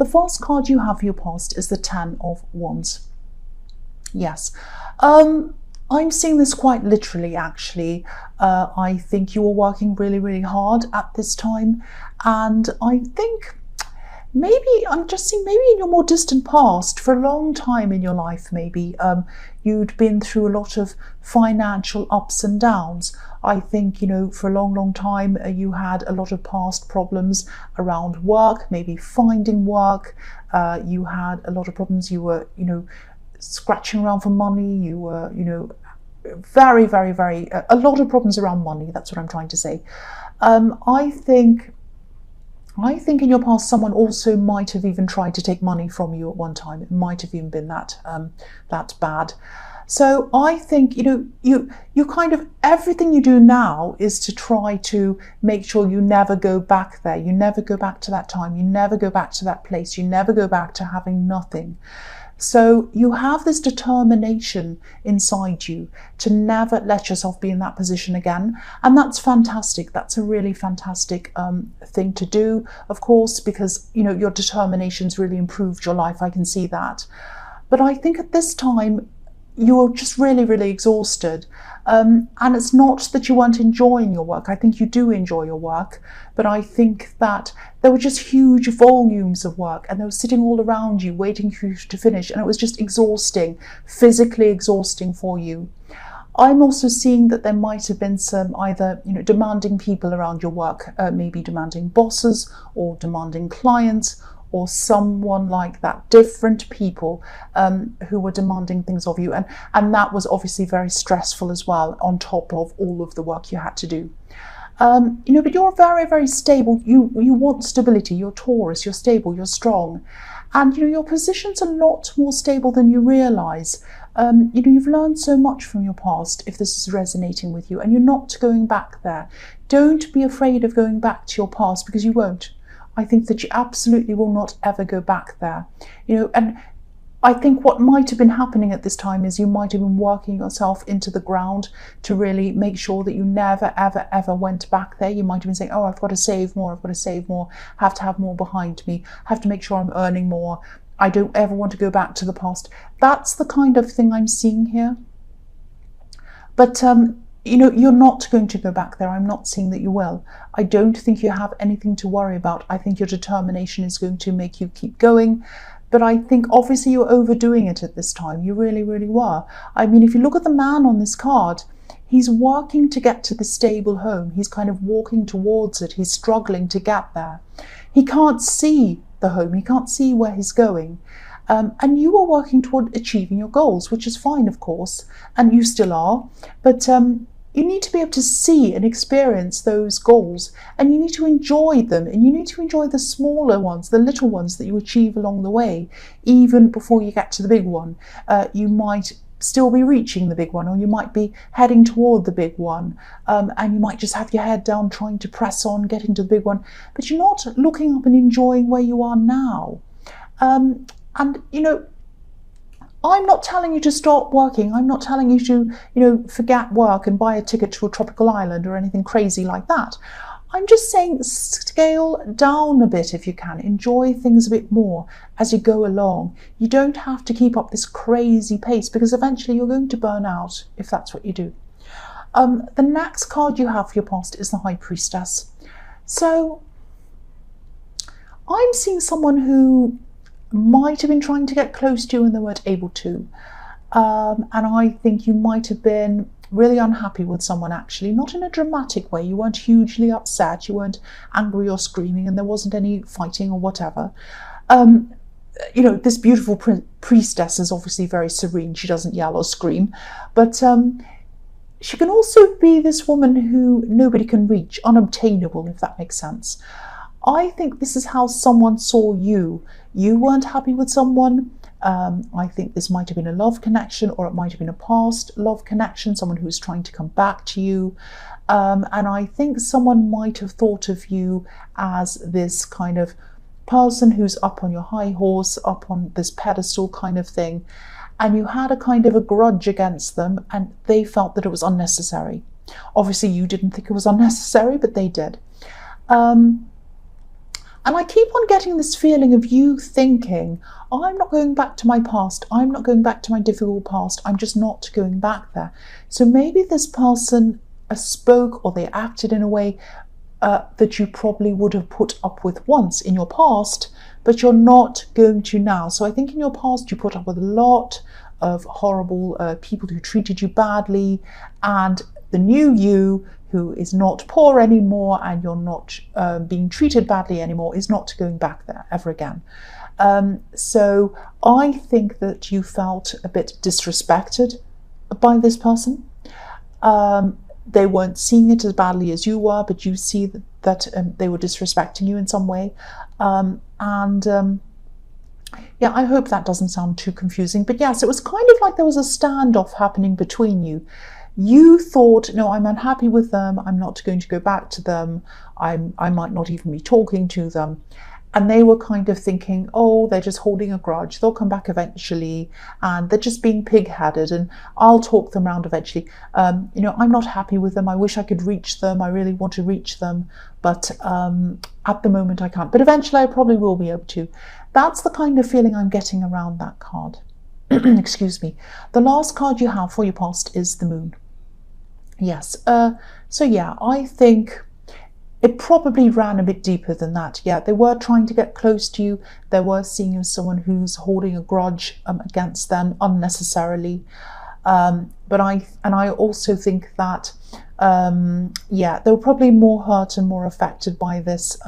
the first card you have for your past is the Ten of Wands. Yes. I'm seeing this quite literally, actually. I think you were working really, really hard at this time. And I think maybe, I'm just seeing maybe in your more distant past, for a long time in your life, maybe, you'd been through a lot of financial ups and downs. I think, you know, for a long, long time, you had a lot of past problems around work, maybe finding work. You had a lot of problems. You were, you know, scratching around for money. You were, you know, very, very, very, a lot of problems around money. That's what I'm trying to say. I think in your past, someone also might have even tried to take money from you at one time. It might have even been that bad. So I think, you know, you kind of, everything you do now is to try to make sure you never go back there. You never go back to that time. You never go back to that place. You never go back to having nothing. So you have this determination inside you to never let yourself be in that position again. And that's fantastic. That's a really fantastic thing to do, of course, because, you know, your determination's really improved your life. I can see that. But I think at this time, you're just really, really exhausted. And it's not that you weren't enjoying your work. I think you do enjoy your work, but I think that there were just huge volumes of work and they were sitting all around you waiting for you to finish, and it was just exhausting, physically exhausting for you. I'm also seeing that there might have been some either, you know, demanding people around your work, maybe demanding bosses or demanding clients, or someone like that, different people who were demanding things of you. And that was obviously very stressful as well, on top of all of the work you had to do. You know, but you're very, very stable. You want stability. You're Taurus, you're stable, you're strong. And, you know, your position's a lot more stable than you realise. You know, you've learned so much from your past, if this is resonating with you, and you're not going back there. Don't be afraid of going back to your past, because you won't. I think that you absolutely will not ever go back there. You know, and I think what might have been happening at this time is you might have been working yourself into the ground to really make sure that you never, ever, ever went back there. You might have been saying, oh, I've got to save more, I've got to save more, have to have more behind me, have to make sure I'm earning more. I don't ever want to go back to the past. That's the kind of thing I'm seeing here. But, you know, you're not going to go back there. I'm not saying that you will. I don't think you have anything to worry about. I think your determination is going to make you keep going. But I think obviously you're overdoing it at this time. You really, really were. I mean, if you look at the man on this card, he's working to get to the stable home. He's kind of walking towards it. He's struggling to get there. He can't see the home. He can't see where he's going. And you are working toward achieving your goals, which is fine, of course, and you still are. But you need to be able to see and experience those goals, and you need to enjoy them, and you need to enjoy the smaller ones, the little ones that you achieve along the way, even before you get to the big one. You might still be reaching the big one, or you might be heading toward the big one, and you might just have your head down trying to press on, getting to the big one, but you're not looking up and enjoying where you are now. And, you know, I'm not telling you to stop working. I'm not telling you to, you know, forget work and buy a ticket to a tropical island or anything crazy like that. I'm just saying scale down a bit if you can. Enjoy things a bit more as you go along. You don't have to keep up this crazy pace, because eventually you're going to burn out if that's what you do. The next card you have for your past is the High Priestess. So I'm seeing someone who might have been trying to get close to you and they weren't able to. And I think you might have been really unhappy with someone, actually, not in a dramatic way. You weren't hugely upset, you weren't angry or screaming, and there wasn't any fighting or whatever. You know, this beautiful priestess is obviously very serene. She doesn't yell or scream, but she can also be this woman who nobody can reach, unobtainable, if that makes sense. I think this is how someone saw you. You weren't happy with someone. I think this might have been a love connection, or it might have been a past love connection, someone who was trying to come back to you. And I think someone might have thought of you as this kind of person who's up on your high horse, up on this pedestal kind of thing. And you had a kind of a grudge against them, and they felt that it was unnecessary. Obviously, you didn't think it was unnecessary, but they did. And I keep on getting this feeling of you thinking, oh, I'm not going back to my past. I'm not going back to my difficult past. I'm just not going back there. So maybe this person spoke or they acted in a way that you probably would have put up with once in your past, but you're not going to now. So I think in your past you put up with a lot of horrible people who treated you badly, and the new you who is not poor anymore and you're not being treated badly anymore is not going back there ever again. So I think that you felt a bit disrespected by this person. They weren't seeing it as badly as you were, but you see that they were disrespecting you in some way. Yeah, I hope that doesn't sound too confusing. But yes, it was kind of like there was a standoff happening between you. You thought, no, I'm unhappy with them. I'm not going to go back to them. I might not even be talking to them. And they were kind of thinking, oh, they're just holding a grudge. They'll come back eventually. And they're just being pig-headed. And I'll talk them round eventually. I'm not happy with them. I wish I could reach them. I really want to reach them. But at the moment, I can't. But eventually, I probably will be able to. That's the kind of feeling I'm getting around that card. Excuse me. The last card you have for your past is the Moon. Yes. So yeah, I think it probably ran a bit deeper than that. Yeah, they were trying to get close to you. They were seeing you as someone who's holding a grudge against them unnecessarily. But I also think that they were probably more hurt and more affected by this,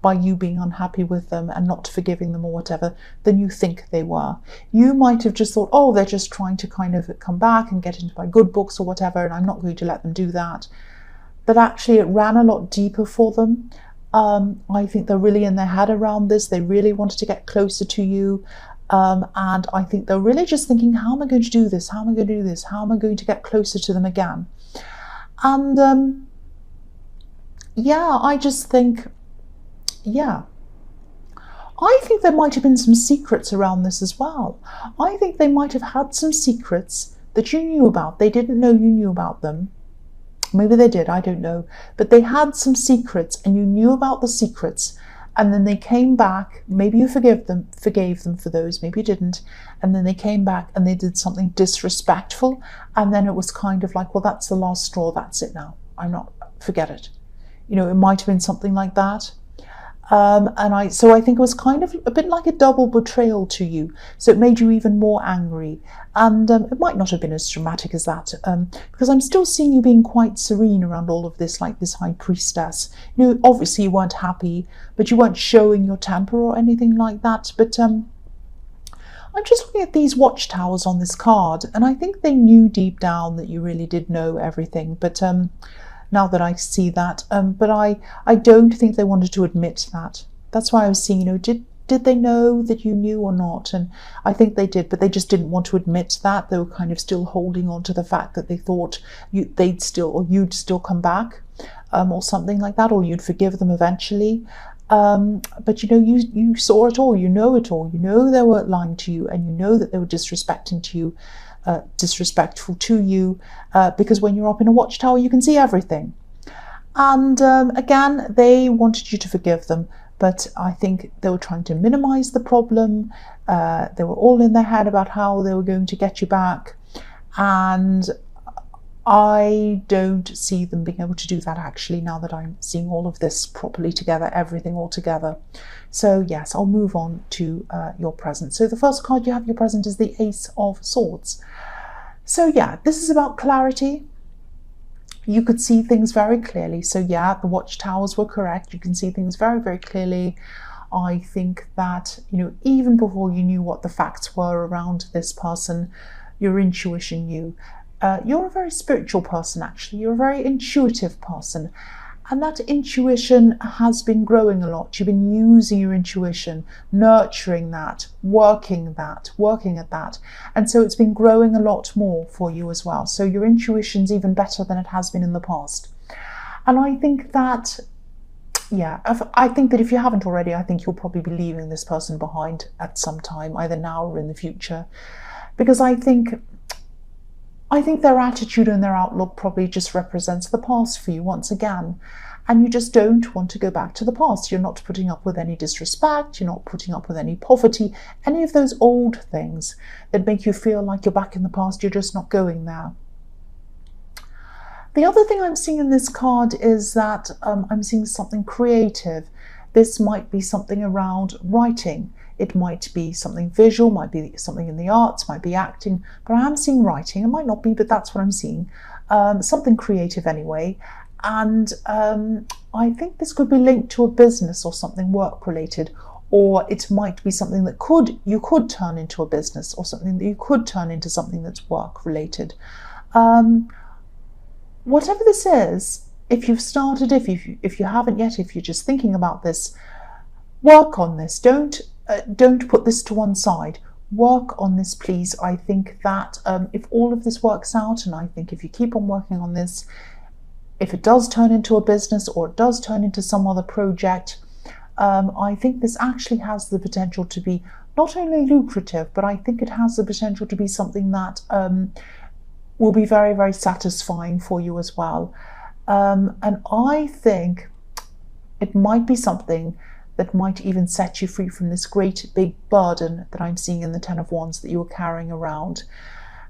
by you being unhappy with them and not forgiving them or whatever, than you think they were. You might have just thought, oh, they're just trying to kind of come back and get into my good books or whatever, and I'm not going to let them do that. But actually it ran a lot deeper for them. I think they're really in their head around this. They really wanted to get closer to you. And I think they're really just thinking, how am I going to do this? How am I going to do this? How am I going to get closer to them again? And I just think, I think there might have been some secrets around this as well. I think they might have had some secrets that you knew about. They didn't know you knew about them. Maybe they did, I don't know. But they had some secrets and you knew about the secrets. And then they came back, maybe you forgave them for those, maybe you didn't. And then they came back and they did something disrespectful. And then it was kind of like, well, that's the last straw, that's it now. Forget it. It might have been something like that. So I think it was kind of a bit like a double betrayal to you. So it made you even more angry. And it might not have been as dramatic as that, because I'm still seeing you being quite serene around all of this, like this High Priestess. Obviously you weren't happy, but you weren't showing your temper or anything like that. But I'm just looking at these watchtowers on this card, and I think they knew deep down that you really did know everything. But now that I see that, but I don't think they wanted to admit that. That's why I was seeing, did they know that you knew or not? And I think they did, but they just didn't want to admit that. They were kind of still holding on to the fact that they thought you'd still come back, or something like that, or you'd forgive them eventually. But you saw it all, you know it all. You know they were lying to you, and you know that they were disrespectful to you, because when you're up in a watchtower you can see everything. And again, they wanted you to forgive them, but I think they were trying to minimize the problem. They were all in their head about how they were going to get you back, and I don't see them being able to do that actually, now that I'm seeing all of this properly together, everything all together. So yes, I'll move on to your present. So the first card you have your present is the Ace of Swords. So yeah, this is about clarity. You could see things very clearly. So yeah, the watchtowers were correct. You can see things very, very clearly. I think that, even before you knew what the facts were around this person, your intuition knew. You're a very spiritual person, actually. You're a very intuitive person. And that intuition has been growing a lot. You've been using your intuition, nurturing that, working at that. And so it's been growing a lot more for you as well. So your intuition's even better than it has been in the past. And I think that, I think that if you haven't already, I think you'll probably be leaving this person behind at some time, either now or in the future. Because I think their attitude and their outlook probably just represents the past for you once again. and you just don't want to go back to the past. You're not putting up with any disrespect, you're not putting up with any poverty, any of those old things that make you feel like you're back in the past, you're just not going there. The other thing I'm seeing in this card is that I'm seeing something creative. This might be something around writing. It might be something visual, might be something in the arts, might be acting, but I am seeing writing. It might not be, but that's what I'm seeing. Something creative anyway. And I think this could be linked to a business or something work related, or it might be something that you could turn into a business, or something that you could turn into something that's work related. Whatever this is, if you've started, if you haven't yet, if you're just thinking about this, work on this. Don't put this to one side. Work on this, please. I think that if all of this works out, and I think if you keep on working on this, if it does turn into a business or it does turn into some other project, I think this actually has the potential to be not only lucrative, but I think it has the potential to be something that will be very, very satisfying for you as well. And I think it might be something that might even set you free from this great big burden that I'm seeing in the Ten of Wands that you were carrying around.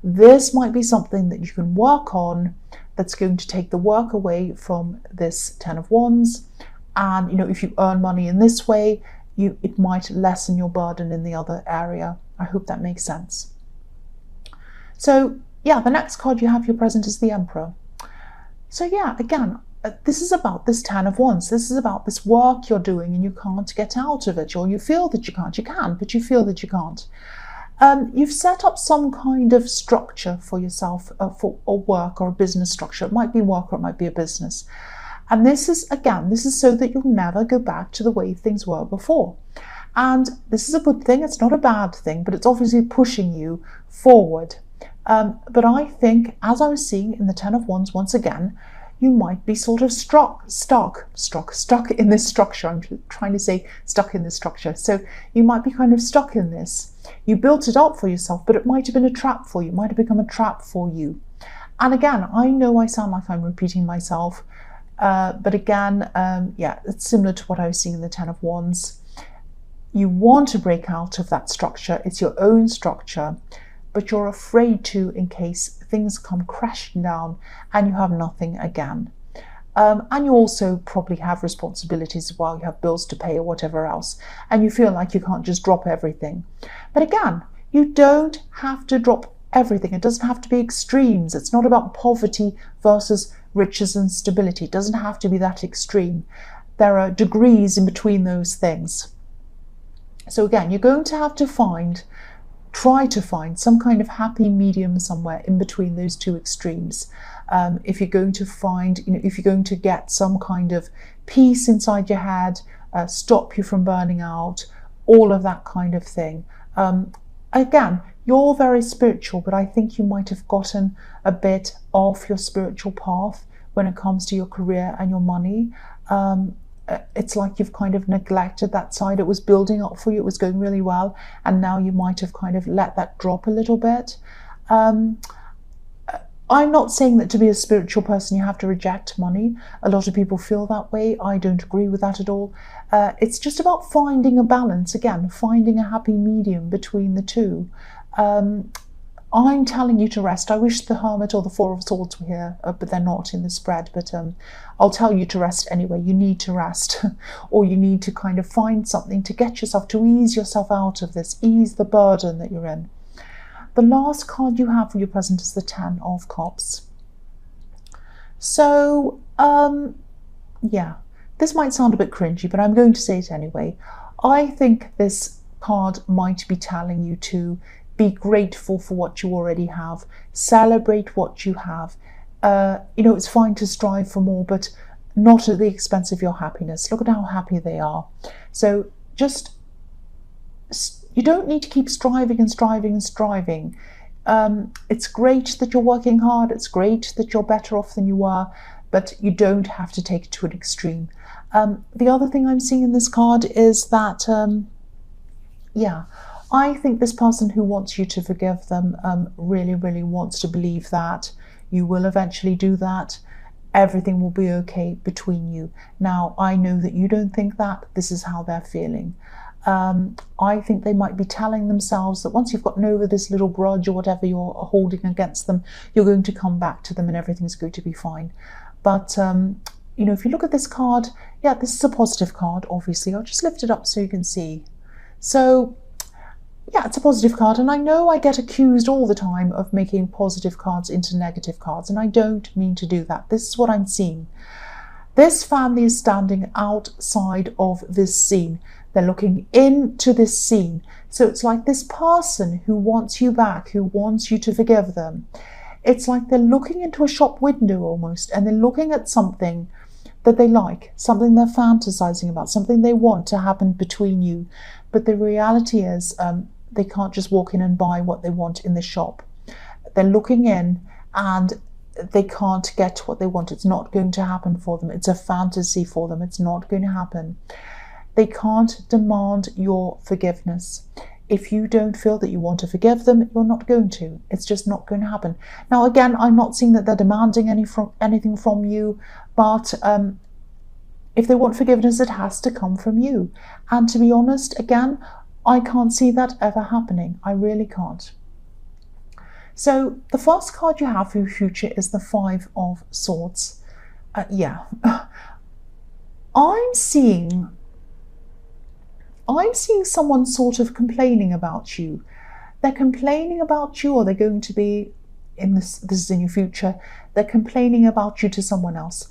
This might be something that you can work on that's going to take the work away from this Ten of Wands. And, you know, if you earn money in this way, it might lessen your burden in the other area. I hope that makes sense. So, yeah, the next card you have your present is the Emperor. So, yeah, again, this is about this Ten of Wands. This is about this work you're doing and you can't get out of it, or you feel that you can't. You can, but you feel that you can't. You've set up some kind of structure for yourself, for a work or a business structure. It might be work or it might be a business. And this is so that you'll never go back to the way things were before. And this is a good thing. It's not a bad thing, but it's obviously pushing you forward. But I think, as I was seeing in the Ten of Wands once again, you might be sort of stuck in this structure. I'm trying to say stuck in this structure. So you might be kind of stuck in this. You built it up for yourself, but it might have been a trap for you. It might have become a trap for you. And again, I know I sound like I'm repeating myself, but again, yeah, it's similar to what I was seeing in the Ten of Wands. You want to break out of that structure. It's your own structure, but you're afraid to in case things come crashing down and you have nothing again. And you also probably have responsibilities as well. You have bills to pay or whatever else, and you feel like you can't just drop everything. But again, you don't have to drop everything. It doesn't have to be extremes. It's not about poverty versus riches and stability. It doesn't have to be that extreme. There are degrees in between those things. So again, you're going to have to try to find some kind of happy medium somewhere in between those two extremes. If you're going to find, if you're going to get some kind of peace inside your head, stop you from burning out, all of that kind of thing. Again, you're very spiritual, but I think you might have gotten a bit off your spiritual path when it comes to your career and your money. It's like you've kind of neglected that side. It was building up for you, it was going really well, and now you might have kind of let that drop a little bit. I'm not saying that to be a spiritual person you have to reject money. A lot of people feel that way. I don't agree with that at all. It's just about finding a balance, again, finding a happy medium between the two. I'm telling you to rest. I wish the Hermit or the Four of Swords were here, but they're not in the spread. But I'll tell you to rest anyway. You need to rest, or you need to kind of find something to get yourself, to ease yourself out of this, ease the burden that you're in. The last card you have for your present is the Ten of Cups. So, yeah, this might sound a bit cringy, but I'm going to say it anyway. I think this card might be telling you to be grateful for what you already have. Celebrate what you have. It's fine to strive for more, but not at the expense of your happiness. Look at how happy they are. So just, you don't need to keep striving and striving and striving. It's great that you're working hard. It's great that you're better off than you were, but you don't have to take it to an extreme. The other thing I'm seeing in this card is that, I think this person who wants you to forgive them really, really wants to believe that you will eventually do that. everything will be okay between you. Now, I know that you don't think that. This is how they're feeling. I think they might be telling themselves that once you've gotten over this little grudge or whatever you're holding against them, you're going to come back to them and everything's going to be fine. But, you know, if you look at this card, yeah, this is a positive card, obviously. I'll just lift it up so you can see. So, yeah, it's a positive card. And I know I get accused all the time of making positive cards into negative cards, and I don't mean to do that. This is what I'm seeing. This family is standing outside of this scene. They're looking into this scene. So it's like this person who wants you back, who wants you to forgive them. It's like they're looking into a shop window almost, and they're looking at something that they like, something they're fantasizing about, something they want to happen between you. But the reality is they can't just walk in and buy what they want in the shop. They're looking in and they can't get what they want. It's not going to happen for them. It's a fantasy for them. It's not going to happen. They can't demand your forgiveness. If you don't feel that you want to forgive them, you're not going to. It's just not going to happen. Now, again, I'm not saying that they're demanding anything from you, but if they want forgiveness, it has to come from you. And to be honest, again, I can't see that ever happening. I really can't. So the first card you have for your future is the Five of Swords. Yeah. I'm seeing someone sort of complaining about you. They're complaining about you, or they're going to be, this is in your future, they're complaining about you to someone else.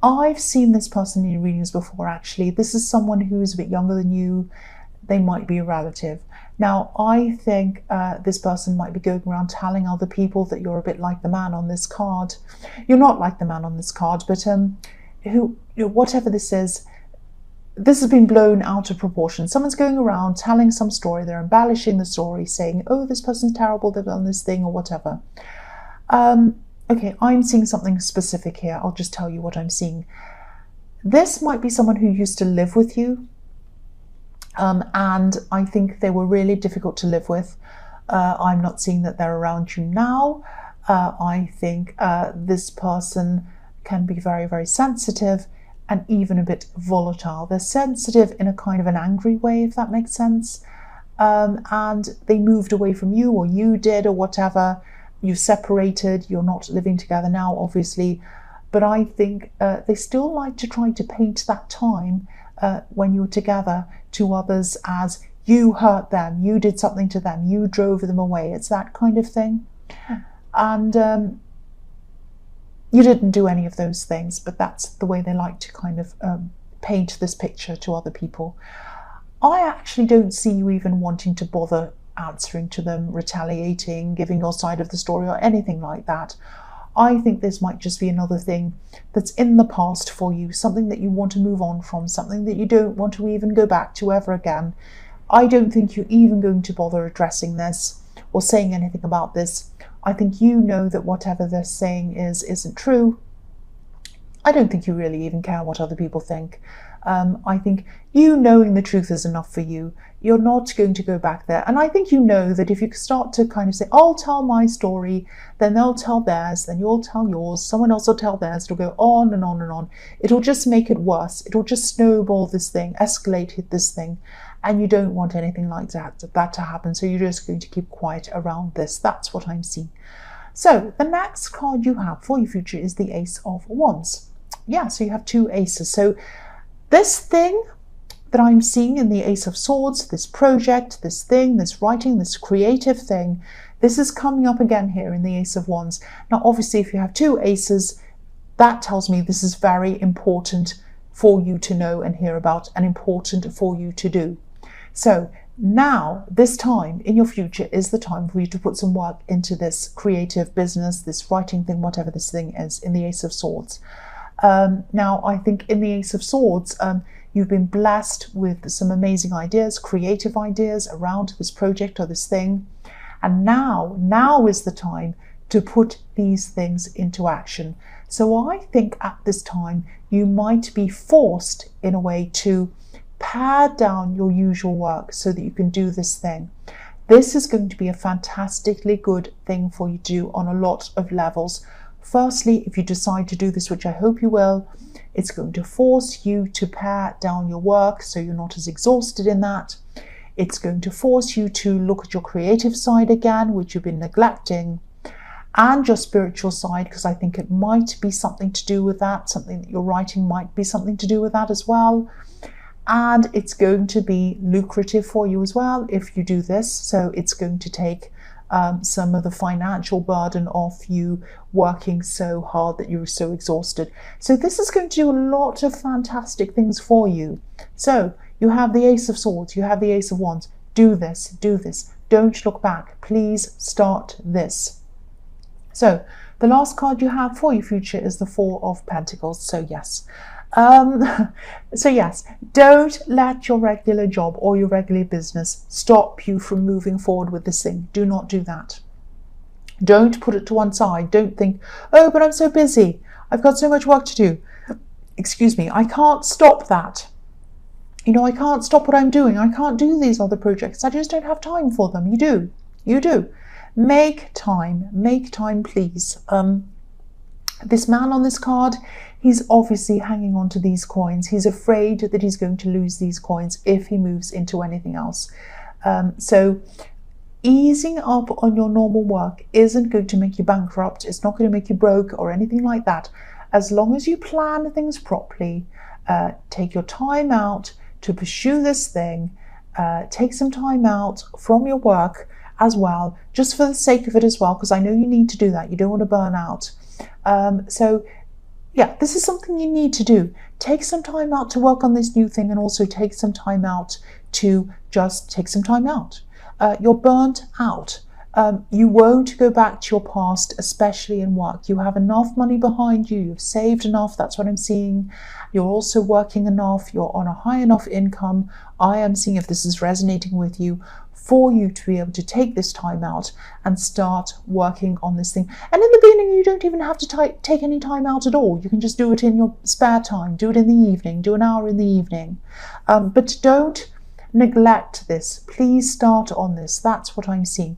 I've seen this person in readings before, actually. This is someone who's a bit younger than you. They might be a relative. Now, I think this person might be going around telling other people that you're a bit like the man on this card. You're not like the man on this card, but whatever this is, this has been blown out of proportion. Someone's going around telling some story. They're embellishing the story, saying, oh, this person's terrible, they've done this thing or whatever. Okay, I'm seeing something specific here. I'll just tell you what I'm seeing. This might be someone who used to live with you. And I think they were really difficult to live with. I'm not seeing that they're around you now. I think this person can be very, very sensitive and even a bit volatile. They're sensitive in a kind of an angry way, if that makes sense. And they moved away from you, or you did, or whatever. You separated, you're not living together now, obviously. But I think they still like to try to paint that time when you were together to others as you hurt them, you did something to them, you drove them away. It's that kind of thing. And you didn't do any of those things, but that's the way they like to kind of paint this picture to other people. I actually don't see you even wanting to bother answering to them, retaliating, giving your side of the story or anything like that. I think this might just be another thing that's in the past for you, something that you want to move on from, something that you don't want to even go back to ever again. I don't think you're even going to bother addressing this or saying anything about this. I think you know that whatever they're saying isn't true. I don't think you really even care what other people think. I think you knowing the truth is enough for you. You're not going to go back there. And I think you know that if you start to kind of say, I'll tell my story, then they'll tell theirs, then you'll tell yours, someone else will tell theirs, it'll go on and on and on. It'll just make it worse. It'll just snowball this thing, escalate this thing. And you don't want anything like that to happen. So you're just going to keep quiet around this. That's what I'm seeing. So the next card you have for your future is the Ace of Wands. Yeah, so you have two aces. So this thing that I'm seeing in the Ace of Swords, this project, this thing, this writing, this creative thing, this is coming up again here in the Ace of Wands. Now, obviously, if you have two aces, that tells me this is very important for you to know and hear about, and important for you to do. So now, this time in your future is the time for you to put some work into this creative business, this writing thing, whatever this thing is, in the Ace of Swords. Now, I think in the Ace of Swords, you've been blessed with some amazing ideas, creative ideas around this project or this thing. And now is the time to put these things into action. So I think at this time, you might be forced in a way to pare down your usual work so that you can do this thing. This is going to be a fantastically good thing for you to do on a lot of levels. Firstly, if you decide to do this, which I hope you will, it's going to force you to pare down your work so you're not as exhausted in that. It's going to force you to look at your creative side again, which you've been neglecting, and your spiritual side, because I think it might be something to do with that. Something that you're writing might be something to do with that as well. And it's going to be lucrative for you as well if you do this. So it's going to take some of the financial burden off you working so hard that you're so exhausted. So this is going to do a lot of fantastic things for you. So you have the Ace of Swords, you have the Ace of Wands. Do this, do this. Don't look back. Please start this. So the last card you have for your future is the Four of Pentacles. So yes. Don't let your regular job or your regular business stop you from moving forward with this thing. Do not do that. Don't put it to one side. Don't think, oh, but I'm so busy. I've got so much work to do. Excuse me, I can't stop that. You know, I can't stop what I'm doing. I can't do these other projects. I just don't have time for them. You do. You do. Make time, please. This man on this card, he's obviously hanging on to these coins. He's afraid that he's going to lose these coins if he moves into anything else. So easing up on your normal work isn't going to make you bankrupt. It's not going to make you broke or anything like that. As long as you plan things properly, take your time out to pursue this thing, take some time out from your work as well, just for the sake of it as well, because I know you need to do that. You don't want to burn out. So yeah, this is something you need to do. Take some time out to work on this new thing, and also take some time out to just take some time out. You're burnt out. You won't go back to your past, especially in work. You have enough money behind you. You've saved enough. That's what I'm seeing. You're also working enough. You're on a high enough income. I am seeing, if this is resonating with you, for you to be able to take this time out and start working on this thing. And in the beginning, you don't even have to take any time out at all. You can just do it in your spare time. Do it in the evening. Do an hour in the evening. But don't neglect this. Please start on this. That's what I'm seeing.